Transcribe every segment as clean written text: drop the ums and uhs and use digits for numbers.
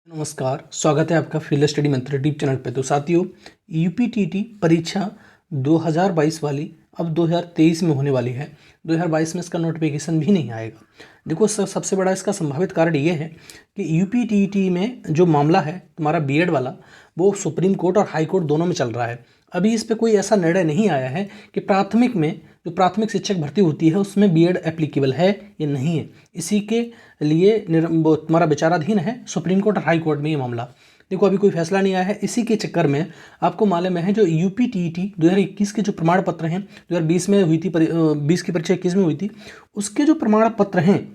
नमस्कार, स्वागत है आपका फील्ड स्टडी मंत्र यूट्यूब चैनल पे। तो साथियों, यूपीटीटी परीक्षा 2022 वाली अब 2023 में होने वाली है। 2022 में इसका नोटिफिकेशन भी नहीं आएगा। देखो सबसे बड़ा इसका संभावित कारण ये है कि यूपीटीटी में जो मामला है तुम्हारा बीएड वाला, वो सुप्रीम कोर्ट और हाई कोर्ट दोनों में चल रहा है। अभी इस पर कोई ऐसा निर्णय नहीं आया है कि प्राथमिक में जो प्राथमिक शिक्षक भर्ती होती है उसमें बीएड एप्लीकेबल है या नहीं है। इसी के लिए वो तुम्हारा विचाराधीन है सुप्रीम कोर्ट और हाई कोर्ट में ये मामला। देखो अभी कोई फैसला नहीं आया है। इसी के चक्कर में आपको मालूम है जो यूपीटीटी 2021 के जो प्रमाण पत्र हैं, 2020 में हुई थी 20 की परीक्षा 21 में हुई थी, उसके जो प्रमाण पत्र हैं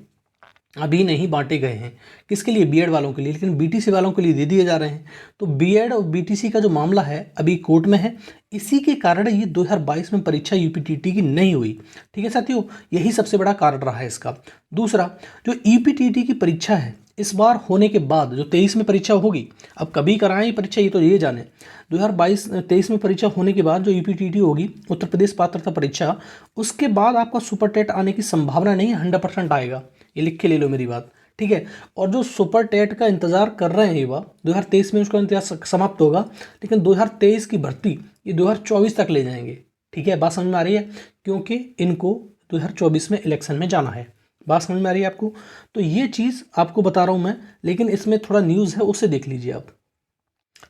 अभी नहीं बांटे गए हैं। किसके लिए? बीएड वालों के लिए, लेकिन बीटीसी वालों के लिए दे दिए जा रहे हैं। तो बीएड और बीटीसी का जो मामला है अभी कोर्ट में है। इसी के कारण ये 2022 में परीक्षा यूपीटीटी की नहीं हुई। ठीक है साथियों, यही सबसे बड़ा कारण रहा है इसका। दूसरा, जो यूपीटीटी की परीक्षा है इस बार होने के बाद जो 23 में परीक्षा होगी, अब कभी कराएं ये परीक्षा ये तो ये जाने। 2022-23 में परीक्षा होने के बाद जो यूपीटीटी होगी, उत्तर प्रदेश पात्रता परीक्षा, उसके बाद आपका सुपर टेट आने की संभावना नहीं है, 100% आएगा। ये लिख के ले लो मेरी बात, ठीक है। और जो सुपर टेट का इंतजार कर रहे हैं युवा, 2023 में उसका इंतजार समाप्त होगा, लेकिन 2023 की भर्ती ये 2024 तक ले जाएंगे। ठीक है, बात समझ में आ रही है? क्योंकि इनको 2024 में इलेक्शन में जाना है। बात समझ में आ रही है आपको? तो ये चीज़ आपको बता रहा हूँ मैं, लेकिन इसमें थोड़ा न्यूज़ है, उसे देख लीजिए आप।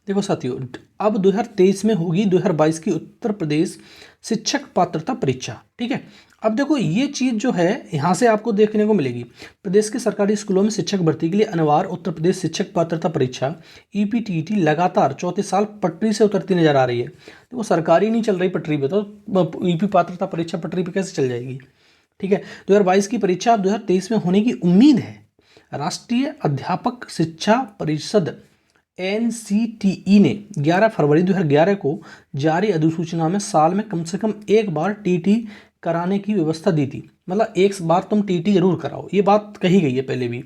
देखो साथियों, अब 2023 में होगी 2022 की उत्तर प्रदेश शिक्षक पात्रता परीक्षा। ठीक है, अब देखो ये चीज़ जो है यहाँ से आपको देखने को मिलेगी। प्रदेश के सरकारी स्कूलों में शिक्षक भर्ती के लिए अनिवार्य उत्तर प्रदेश शिक्षक पात्रता परीक्षा यूपीटीटी लगातार चौथे साल पटरी से उतरती नजर आ रही है। देखो सरकारी नहीं चल रही पटरी पे, तो यूपी पात्रता परीक्षा पटरी पे कैसे चल जाएगी? ठीक है, 2022 की परीक्षा अब 2023 में होने की उम्मीद है। राष्ट्रीय अध्यापक शिक्षा परिषद एनसीटीई ने 11 फरवरी 2011 को जारी अधिसूचना में साल में कम से कम एक बार टीटी कराने की व्यवस्था दी थी। मतलब एक बार तुम टीटी जरूर कराओ, ये बात कही गई है पहले भी।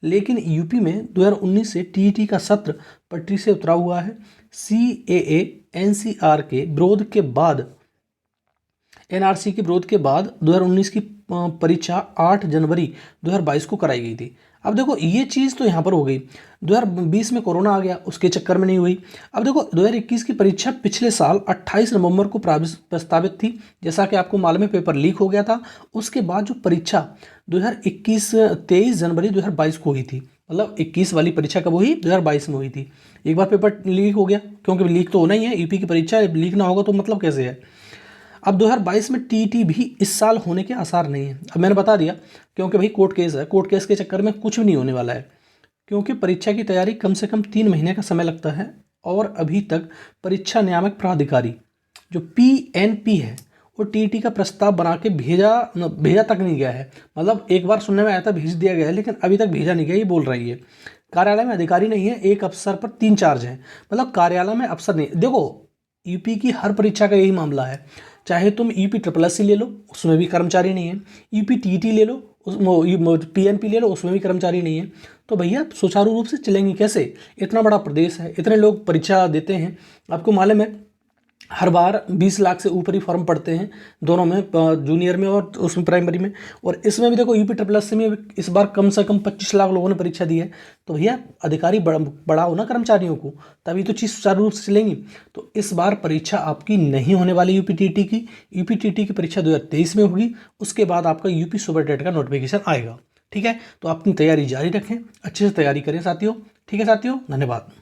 लेकिन यूपी में 2019 से टीटी का सत्र पटरी से उतरा हुआ है। सीएए एनसीआर के विरोध के बाद एनआरसी के विरोध के बाद 2019 की परीक्षा 8 जनवरी 2022 को कराई गई थी। अब देखो ये चीज़ तो यहाँ पर हो गई। 2020 में कोरोना आ गया, उसके चक्कर में नहीं हुई। अब देखो 2021 की परीक्षा पिछले साल 28 नवंबर को प्रस्तावित थी, जैसा कि आपको मालूम है पेपर लीक हो गया था। उसके बाद जो परीक्षा 23 जनवरी 2022 को हुई थी, मतलब 21 वाली परीक्षा कब हुई? 2022 में हुई थी। एक बार पेपर लीक हो गया, क्योंकि लीक तो होना ही है, यूपी की परीक्षा लीक ना होगा तो मतलब कैसे है। अब 2022 में टीटी भी इस साल होने के आसार नहीं है। अब मैंने बता दिया, क्योंकि भाई कोर्ट केस है, कोर्ट केस के चक्कर में कुछ भी नहीं होने वाला है। क्योंकि परीक्षा की तैयारी कम से कम 3 महीने का समय लगता है, और अभी तक परीक्षा नियामक प्राधिकारी जो पीएनपी है वो टीटी का प्रस्ताव बना के भेजा तक नहीं गया है। मतलब एक बार सुनने में आया था भेज दिया गया है, लेकिन अभी तक भेजा नहीं गया, ये बोल रही है। कार्यालय में अधिकारी नहीं है, एक अफसर पर 3 चार्ज हैं। मतलब कार्यालय में अफसर नहीं। देखो यूपी की हर परीक्षा का यही मामला है। चाहे तुम यूपी SSS ले लो, उसमें भी कर्मचारी नहीं है। यूपी टीटी ले लो, पीएनपी ले लो, उसमें भी कर्मचारी नहीं है। तो भैया सुचारू रूप से चलेंगी कैसे? इतना बड़ा प्रदेश है, इतने लोग परीक्षा देते हैं। आपको मालूम है हर बार 20 लाख से ऊपर ही फॉर्म पड़ते हैं, दोनों में, जूनियर में और उसमें प्राइमरी में। और इसमें भी देखो यूपी SSS में इस बार कम से कम 25 लाख लोगों ने परीक्षा दी है। तो भैया अधिकारी बढ़ाओ ना कर्मचारियों को, तभी तो चीज़ सुचारू रूप से चलेंगी। तो इस बार परीक्षा आपकी नहीं होने वाली यूपीटीटी की। यूपीटीटी की परीक्षा 2023 में होगी, उसके बाद आपका यूपी सुपर टेट का नोटिफिकेशन आएगा। ठीक है, तो अपनी तैयारी जारी रखें, अच्छे से तैयारी करें साथियों। ठीक है साथियों, धन्यवाद।